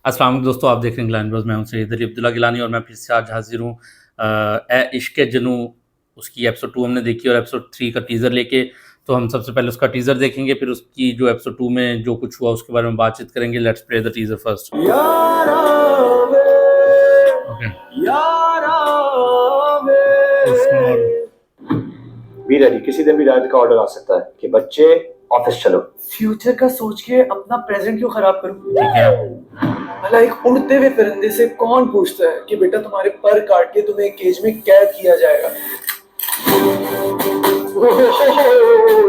अस्सलाम वालेकुम दोस्तों, आप देख रहे हैं गिलानी ब्रोस। मैं हूं सैयद अली अब्दुल्ला गिलानी और मैं फिर से आज हाजिर हूँ ए इश्क जनू उसकी एपिसोड 2 हमने देखी और एपिसोड 3 का टीज़र लेके। तो हम सबसे पहले उसका टीज़र देखेंगे, फिर उसकी जो एपिसोड 2 में जो कुछ हुआ उसके बारे में बातचीत करेंगे। Let's play the teaser first. Okay, be ready, किसी दिन भी रात का ऑर्डर आ सकता है कि बच्चे ऑफिस चलो। फ्यूचर का सोच के अपना प्रेजेंट क्यों खराब करूं? ठीक है। भला एक उड़ते हुए परिंदे से कौन पूछता है कि बेटा तुम्हारे पर काट के तुम्हें केज में कैद किया जाएगा?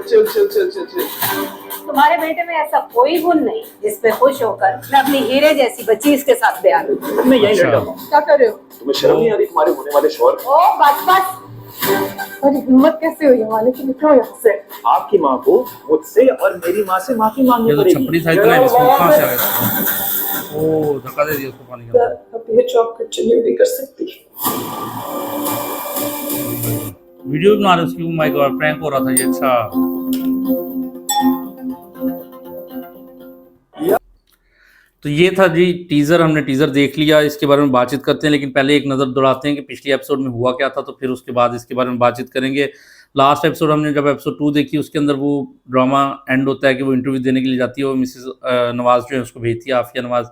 चल चल चल चल चल। तुम्हारे बेटे में ऐसा कोई गुण नहीं जिसपे खुश होकर मैं अपनी हीरे जैसी बच्ची इसके साथ ब्याह करूं। मैं यही अच्छा। लड़ता हूँ। क्या कर रहे हो? तुम्हें शर्म नहीं आ रही तुम्हारे होने वाले शोहर? ओ बस बस। और हिम्मत कैसे हुई हमारे कि निकलो यहाँ से। आपकी माँ को मुझसे और मेरी माँ से माफी मांगनी ये तो पड़ेगी। छपड़ी था इतना, इसमें कहाँ से आ गया? ओह, धक्का दे दिया उसको पानी के अंदर। अब ये जॉब कंटिन्यू नहीं कर सकती। वीडियो भी बना रहे उसकी। माय गॉड, प्रैंक हो रहा था ये। अच्छा, तो ये था जी टीज़र। हमने टीज़र देख लिया, इसके बारे में बातचीत करते हैं, लेकिन पहले एक नज़र दौड़ाते हैं कि पिछली एपिसोड में हुआ क्या था, तो फिर उसके बाद इसके बारे में बातचीत करेंगे। लास्ट एपिसोड हमने जब एपिसोड 2 देखी, उसके अंदर वो ड्रामा एंड होता है कि वो इंटरव्यू देने के लिए जाती है। वो मिसेस नवाज़ जो है उसको भेजती है, आफिया नवाज़,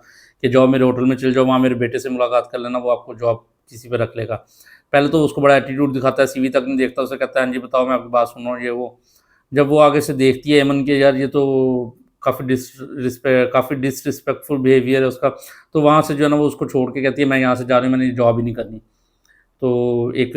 कि जाओ मेरे होटल में चले जाओ, वहाँ मेरे बेटे से मुलाकात कर लेना, वो आपको जॉब किसी पे रख लेगा। पहले तो उसको बड़ा एटीट्यूड दिखाता है, सीवी तक नहीं देखता, उसे कहता है हाँ जी बताओ, मैं आपकी बात सुन रहा हूँ, ये वो। जब वो आगे से देखती है एमन के, यार ये तो काफ़ी डिसरिस्पेक्टफुल बिहेवियर है उसका, तो वहाँ से जो है ना वो उसको छोड़ के कहती है मैं यहाँ से जा रही हूँ, मैंने जॉब ही नहीं करनी। तो एक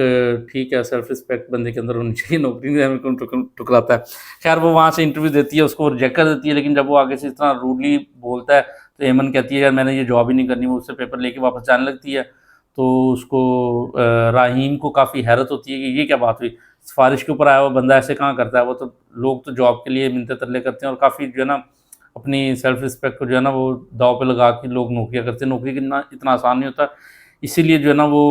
ठीक है, सेल्फ रिस्पेक्ट बंदे के अंदर होनी चाहिए, नौकरी में हमें ठुकराता है। खैर वो वहाँ से इंटरव्यू देती है, उसको रिजेक्ट कर देती है, लेकिन जब वो आगे से इतना रूडली बोलता है तो एमन कहती है यार मैंने ये जॉब ही नहीं करनी। वो उससे पेपर लेके वापस जाने लगती है, तो उसको राहीम को काफ़ी हैरत होती है कि ये क्या बात हुई, सिफारिश के ऊपर आया हुआ बंदा ऐसे कहाँ करता है। वो तो लोग तो जॉब के लिए मिन्नतें तरले करते हैं और काफ़ी जो है ना अपनी सेल्फ रिस्पेक्ट को जो है ना वो दाव पे लगा के लोग नौकरियाँ करते हैं। नौकरी करना इतना आसान नहीं होता, इसीलिए जो है ना वो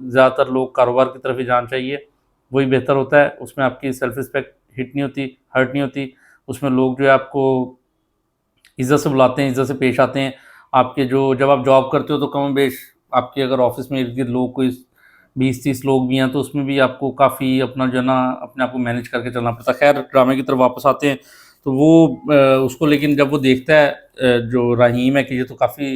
ज़्यादातर लोग कारोबार की तरफ ही जाना चाहिए, वही बेहतर होता है। उसमें आपकी सेल्फ रिस्पेक्ट हिट नहीं होती, हर्ट नहीं होती। उसमें लोग जो है आपको इज़्ज़त से बुलाते हैं, इज़्ज़त से पेश आते हैं। आपके जो जब आप जॉब करते हो तो कम बेश आपके अगर ऑफिस में इर्द-गिर्द लोग कोई 20-30 लोग भी हैं, तो उसमें भी आपको काफ़ी अपना जो है ना अपने आप को मैनेज करके चलना पड़ता है। खैर ड्रामे की तरफ वापस आते हैं, तो वो उसको, लेकिन जब वो देखता है जो रहीम है कि ये तो काफ़ी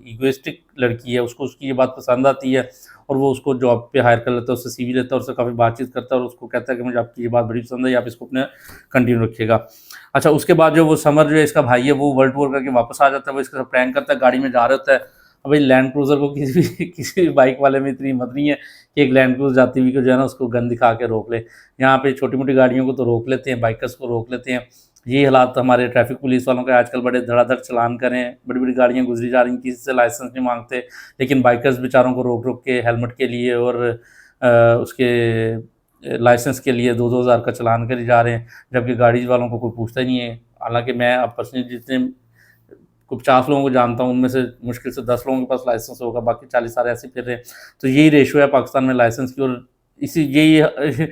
ईगोइस्टिक लड़की है, उसको उसकी ये बात पसंद आती है और वो उसको जॉब पे हायर कर लेता है, उससे सीवी लेता है और उससे काफ़ी बातचीत करता है और उसको कहता है कि मुझे आपकी ये बात बड़ी पसंद है, आप इसको अपने कंटिन्यू रखिएगा। अच्छा, उसके बाद जो वो समर जो है इसका भाई है, वो वर्ल्ड टूर करके वापस आ जाता है। वो इसके साथ प्रैंक करता है, गाड़ी में जा रहा होता है। अब भाई लैंड क्रूज़र को किसी भी बाइक वाले में इतनी हिम्मत नहीं है कि एक लैंड क्रूज़र जाती हुई को जो है ना उसको गन दिखा के रोक ले। यहाँ पे छोटी-मोटी गाड़ियों को तो रोक लेते हैं, बाइकर्स को रोक लेते हैं। ये हालात हमारे ट्रैफिक पुलिस वालों के आजकल बड़े धड़ाधड़ चालान करें, बड़ी-बड़ी गाड़ियाँ गुज़री जा रही हैं, किसी से लाइसेंस नहीं माँगते, लेकिन बाइकर्स बेचारों को रोक-रोक के हेलमेट के लिए और उसके लाइसेंस के लिए 2-2 हज़ार का चालान करे जा रहे हैं, जबकि गाड़ी वालों को कोई पूछता ही नहीं है। हालाँकि मैं अब पर्सनली जितने को 50 लोगों को जानता हूँ, उनमें से मुश्किल से 10 लोगों के पास लाइसेंस होगा, बाकी 40 सारे ऐसे फिर रहे हैं। तो यही रेशियो है पाकिस्तान में लाइसेंस की, और इसी यही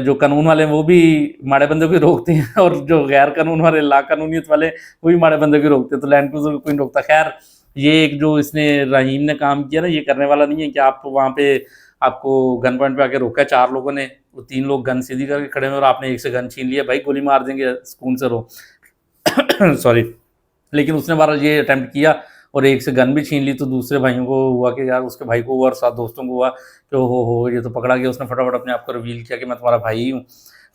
जो कानून वाले हैं वो भी माड़े बंदे को ही रोकते हैं और जो गैर कानून वाले लाकानूनियत वाले वो भी माड़े बंदे को ही रोकते हैं, तो लैंड क्रूज़र को कोई नहीं रोकता। खैर ये एक जो इसने रहीम ने काम किया ना, ये करने वाला नहीं है कि आप वहाँ पे आपको गन पॉइंट पे आके रोका है 4 लोगों ने, वो 3 लोग गन सीधी करके खड़े हुए और आपने एक से गन छीन लिया, भाई गोली मार देंगे, सुकून से रहो। सॉरी। लेकिन उसने बहरहाल ये अटेम्प्ट किया और एक से गन भी छीन ली, तो दूसरे भाइयों को हुआ कि यार, उसके भाई को हुआ और 7 दोस्तों को हुआ कि हो ये तो पकड़ा गया। उसने फटाफट अपने आप को रिवील किया कि मैं तुम्हारा भाई ही हूँ।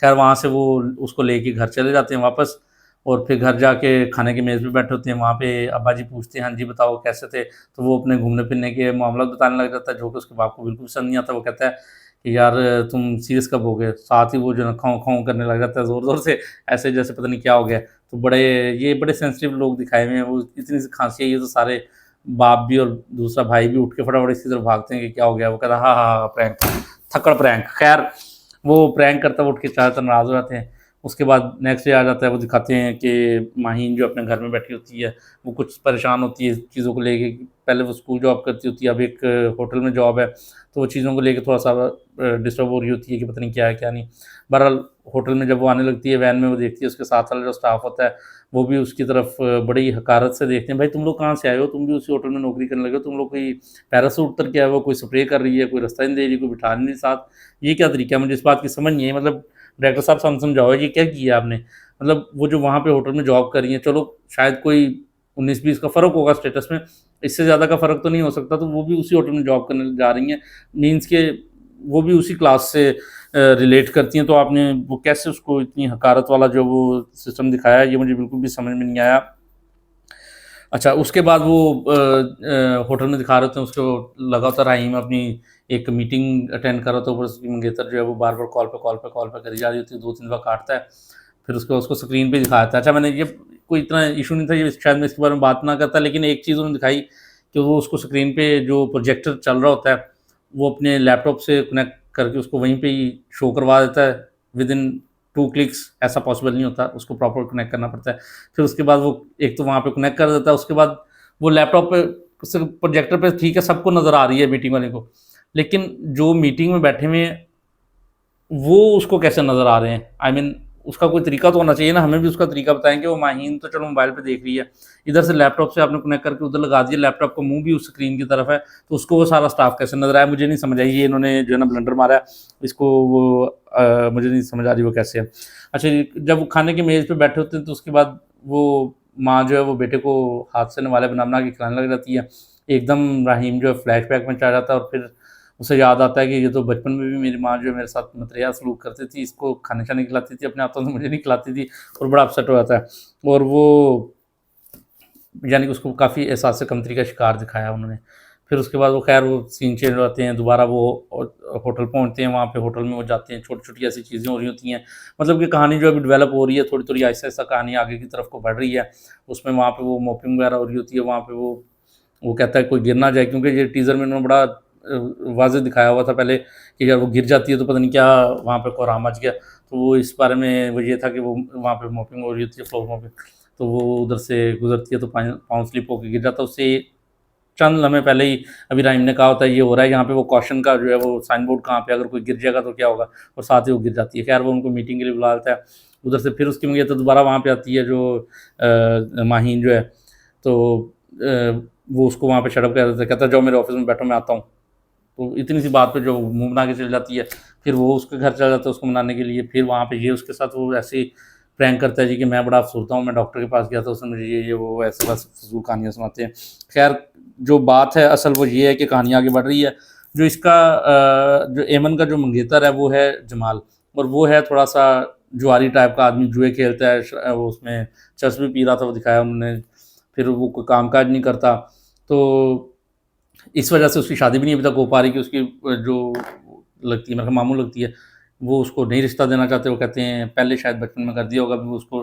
खैर वहाँ से वो उसको लेके घर चले जाते हैं वापस, और फिर घर जाके खाने की मेज़ पे बैठे होते हैं। वहाँ पे अब्बा जी पूछते हैं हाँ जी बताओ कैसे थे, तो वो अपने घूमने फिरने के मामला बताने लग जाता है, जो कि उसके बाप को बिल्कुल पसंद नहीं आता। वो कहता है कि यार तुम सीरियस कब हो गए, साथ ही वो जो है खाऊं खाऊं करने लग जाता है ज़ोर-ज़ोर से, ऐसे जैसे पता नहीं क्या हो गया। तो बड़े सेंसिटिव लोग दिखाए हुए हैं। वो इतनी सी खांसी आई है तो सारे बाप भी और दूसरा भाई भी उठ के फटाफट इसकी तरफ भागते हैं कि क्या हो गया। वो कहता है हाँ हाँ हाँ प्रैंक, थक्कड़ प्रैंक। खैर वो प्रैंक करता है, उठ के ज़्यादातर नाराज़ हो जाते हैं। उसके बाद नेक्स्ट डे आ जाता है, वो दिखाते हैं कि माहीन जो अपने घर में बैठी होती है, वो कुछ परेशान होती है चीज़ों को लेके पहले वो स्कूल जॉब करती होती है, अब एक होटल में जॉब है, तो वो चीज़ों को लेके थोड़ा सा डिस्टर्ब हो रही होती है कि पता नहीं क्या है क्या नहीं। बहरहाल होटल में जब वो आने लगती है वैन में, वो देखती है उसके साथ वाला जो स्टाफ होता है वो भी उसकी तरफ बड़ी हकारत से देखते हैं, भाई तुम लोग कहाँ से आए हो, तुम भी उसी होटल में नौकरी करने लगे हो, तुम लोग कोई पैरासूट उतर के आए हो, कोई स्प्रे कर रही है, कोई रास्ता नहीं दे रही, कोई बिठा नहीं साथ, ये क्या तरीका है, मुझे इस बात की समझ नहीं है। मतलब डायरेक्टर साहब समझाओ ये क्या किया आपने। मतलब वो जो वहाँ पे होटल में जॉब कर रही हैं, चलो शायद कोई 19-20 का फ़र्क होगा स्टेटस में, इससे ज़्यादा का फ़र्क तो नहीं हो सकता, तो वो भी उसी होटल में जॉब करने जा रही हैं, मीन्स के वो भी उसी क्लास से रिलेट करती हैं, तो आपने वो कैसे उसको इतनी हकारत वाला जो वो सिस्टम दिखाया है, ये मुझे बिल्कुल भी समझ में नहीं आया। अच्छा, उसके बाद वो होटल में दिखा रहे थे उसको लगा होता रहीम अपनी एक मीटिंग अटेंड कर रहा था, ऊपर उसकी मंगेतर जो है वो बार बार कॉल पे करी जा रही होती है, 2-3 बार काटता है, फिर उसको स्क्रीन पे दिखाया था। अच्छा, मैंने ये कोई इतना इशू नहीं था, ये शायद मैं इसके बारे में बात ना करता, लेकिन एक चीज़ उन्होंने दिखाई कि वो उसको स्क्रीन पे जो प्रोजेक्टर चल रहा होता है वो अपने लैपटॉप से कनेक्ट करके उसको वहीं पे ही शो करवा देता है विद इन 2 क्लिक्स। ऐसा पॉसिबल नहीं होता, उसको प्रॉपर कनेक्ट करना पड़ता है। फिर उसके बाद वो एक तो वहाँ पे कनेक्ट कर देता है, उसके बाद वो लैपटॉप पे प्रोजेक्टर पे ठीक है सबको नज़र आ रही है मीटिंग वाले को, लेकिन जो मीटिंग में बैठे हुए हैं वो उसको कैसे नज़र आ रहे हैं। आई मीन उसका कोई तरीका तो होना चाहिए ना, हमें भी उसका तरीका बताएं कि वो माहीन तो चलो मोबाइल पे देख रही है, इधर से लैपटॉप से आपने कनेक्ट करके उधर लगा दिया, लैपटॉप का मुंह भी उस स्क्रीन की तरफ है, तो उसको वो सारा स्टाफ कैसे नजर आया, मुझे नहीं समझ आई। ये इन्होंने जो है ना ब्लंडर मारा है, इसको वो मुझे नहीं समझ आ रही वो कैसे है। अच्छा, जब वो खाने की मेज़ पे बैठे होते हैं तो उसके बाद वो माँ जो है वो बेटे को हाथ से नवाले बना बना के खिलाने लग जाती है, एकदम राहीम जो है फ्लैशबैक में चला जाता है, और फिर उसे याद आता है कि ये तो बचपन में भी मेरी माँ जो है मेरे साथ मतरेया सलूक करती थी, इसको खाने शाने खिलाती थी, अपने हाथों से मुझे नहीं खिलाती थी, और बड़ा अपसेट हो जाता है। और वो यानी कि उसको काफ़ी एहसास कमतरी का शिकार दिखाया उन्होंने। फिर उसके बाद वो खैर वो सीन चेंज हो जाते हैं, दोबारा वो होटल पहुंचते हैं, वहाँ पे होटल में वो जाते हैं, छोटी छोटी ऐसी चीज़ें हो रही होती हैं, मतलब कि कहानी जो अभी डेवलप हो रही है, थोड़ी थोड़ी आहिस्ता आहिस्ता कहानी आगे की तरफ को बढ़ रही है। उसमें वहाँ पे वो मॉपिंग वगैरह हो रही होती है, वहाँ पे वो कहता है कोई गिर ना जाए, क्योंकि ये टीज़र में उन्होंने बड़ा वाज़ेह दिखाया हुआ था पहले कि अगर वो गिर जाती है तो पता नहीं क्या वहाँ पे कोहराम मच गया, तो वो इस बारे में वो ये था कि वो वहाँ पे मॉपिंग हो रही होती है, फ्लोर मॉपिंग, तो वो उधर से गुजरती है तो पाँव स्लिप होकर गिर जाता है। उससे चंद लम्हे पहले ही अभी राइम ने कहा होता है ये हो रहा है, यहाँ पे वो कॉशन का जो है वो साइन बोर्ड कहाँ पे, अगर कोई गिर जाएगा तो क्या होगा, और साथ ही वो गिर जाती है। खैर वो उनको मीटिंग के लिए बुला लेता है, उधर से फिर उसकी मंगेतर दोबारा वहाँ पे आती है जो माहीन जो है, तो वो उसको वहाँ पे शटअप कर देता है, कहता है जाओ मेरे ऑफिस में बैठो मैं आता हूँ। तो इतनी सी बात पे जो मुँह बना के चली जाती है, फिर वो उसके घर चला जाता है उसको मनाने के लिए, फिर वहाँ पे ये उसके साथ वो ऐसे ही प्रैंक करता है जी कि मैं बड़ा अफसरदा हूँ, मैं डॉक्टर के पास गया था, उसने मुझे ये वो ऐसे बस फजूल कहानियाँ सुनाते हैं। खैर जो बात है असल वो ये है कि कहानी आगे बढ़ रही है। जो इसका जो एमन का जो मंगेतर है वो है जमाल, और वो है थोड़ा सा जुआरी टाइप का आदमी, जुए खेलता है, वो उसमें चर्च भी पी रहा था वो दिखाया उन्होंने, फिर वो कोई काम काज नहीं करता, तो इस वजह से उसकी शादी भी नहीं अभी तक हो पा रही कि उसकी जो लगती है मेरे मामू लगती है वो उसको नहीं रिश्ता देना चाहते, वो कहते हैं पहले शायद बचपन में कर दिया होगा, अभी वो उसको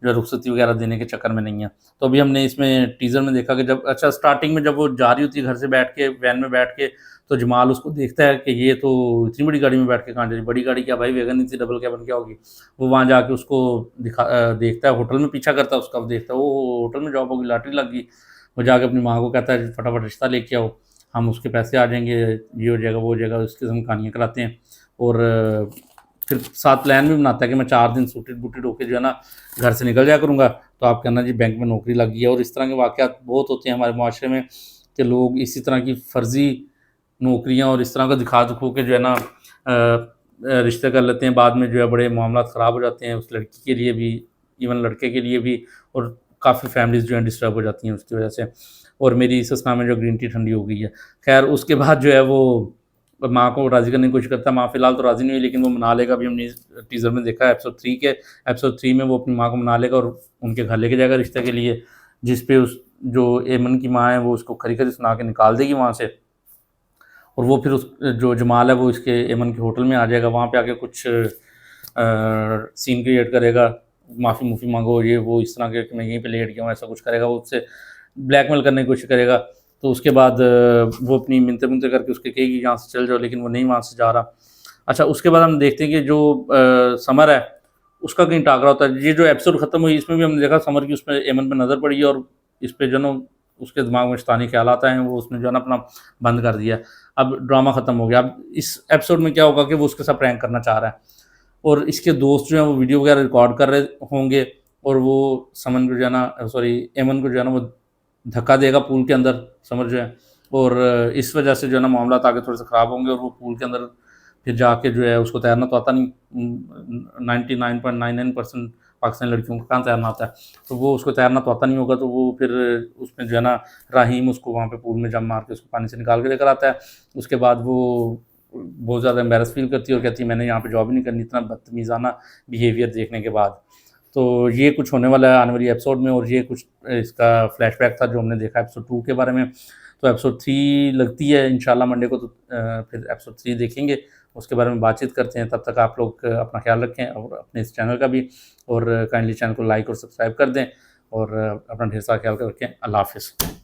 जो रुखसती वगैरह देने के चक्कर में नहीं है। तो अभी हमने इसमें टीज़र में देखा कि जब अच्छा स्टार्टिंग में जब वो जा रही होती है घर से बैठ के वैन में बैठ के, तो जमाल उसको देखता है कि ये तो इतनी बड़ी गाड़ी में बैठ के कहाँ जा रही, बड़ी गाड़ी क्या भाई वैगन नहीं थी, डबल कैबन क्या होगी। वो वहाँ जाके उसको देखता है, होटल में पीछा करता है उसका, वो देखता है वो होटल में जॉब होगी, लॉटरी लग गई। वो जाके अपनी माँ को कहता है फटाफट रिश्ता लेके आओ, हम उसके पैसे आ जाएंगे, ये हो जाएगा वो हो जाएगा, इस किस्म कहानियाँ कराते हैं। और फिर साथ प्लान भी बनाता है कि मैं 4 दिन सूटेड बूटेड होकर जो है ना घर से निकल जाया करूँगा, तो आप कहना जी बैंक में नौकरी लग गई है। और इस तरह के वाक़यात बहुत होते हैं हमारे माशरे में कि लोग इसी तरह की फ़र्ज़ी नौकरियाँ और इस तरह का दिखा दिखो के जो है ना रिश्ते कर लेते हैं, बाद में जो है बड़े मामलात ख़राब हो जाते हैं उस लड़की के लिए भी, इवन लड़के के लिए भी, और काफ़ी फैमिलीज़ जो हैं डिस्टर्ब हो जाती हैं उसकी वजह से। और मेरी ससुराल में जो ग्रीन टी ठंडी हो गई है। खैर उसके बाद जो है वो माँ को राज़ी करने की कोशिश करता है, माँ फ़िलहाल तो राज़ी नहीं हुई, लेकिन वो मना लेगा। अभी हमने टीज़र में देखा है एपिसोड 3 में वो अपनी माँ को मना लेगा और उनके घर लेके जाएगा रिश्ते के लिए, जिस पे उस जो एमन की माँ है वो उसको खरी-खरी सुना के निकाल देगी वहाँ से। और वो फिर उस जो जमाल है वो इसके एमन के होटल में आ जाएगा, वहाँ पे आके कुछ सीन क्रिएट करेगा, माफ़ी मांगो ये वो इस तरह के कि मैं यहीं पे लेट गया हूँ, ऐसा कुछ करेगा, वो उससे ब्लैकमेल करने की कोशिश करेगा। तो उसके बाद वो अपनी मिन्नतें करके उसके कहेगी यहाँ से चल जाओ, लेकिन वो नहीं वहाँ से जा रहा। अच्छा, उसके बाद हम देखते हैं कि जो समर है उसका कहीं टाकरा होता है। ये जो एपिसोड ख़त्म हुई इसमें भी हमने देखा समर की उसमें एमन पे नज़र पड़ी है और इस पे जो ना उसके दिमाग में शैतानी ख्याल आता है, वो उसने जो है ना अपना बंद कर दिया। अब ड्रामा ख़त्म हो गया। अब इस एपिसोड में क्या होगा कि वो उसके साथ प्रैंक करना चाह रहा है और इसके दोस्त जो हैं वो वीडियो वगैरह रिकॉर्ड कर रहे होंगे और वो समन को जो है ना सॉरी एमन को जो है ना वो धक्का देगा पूल के अंदर, समझ रहे हैं, और इस वजह से जो है ना मामला आगे थोड़े से ख़राब होंगे और वो पूल के अंदर फिर जाके जो है उसको तैरना तो आता नहीं, 99.99% पाकिस्तानी लड़कियों को कहाँ तैरना आता है, तो वो उसको तैरना तो आता नहीं होगा, तो वो फिर उसमें जो है ना राहीम उसको वहाँ पे पूल में जंप मार के उसको पानी से निकाल के लेकर आता है। उसके बाद वो बहुत ज़्यादा एम्बेरस फील करती है और कहती है मैंने यहाँ पे जॉब ही नहीं करनी इतना बदतमीज़ाना बिहेवियर देखने के बाद। तो ये कुछ होने वाला है आने वाली एपिसोड में और ये कुछ इसका फ्लैशबैक था जो हमने देखा एपिसोड 2 के बारे में। तो एपिसोड 3 लगती है इंशाल्लाह मंडे को, तो फिर एपिसोड 3 देखेंगे, उसके बारे में बातचीत करते हैं। तब तक आप लोग अपना ख्याल रखें और अपने इस चैनल का भी, और काइंडली चैनल को लाइक और सब्सक्राइब कर दें और अपना ढेर सारा ख्याल रखें। अल्लाह हाफ़िज़।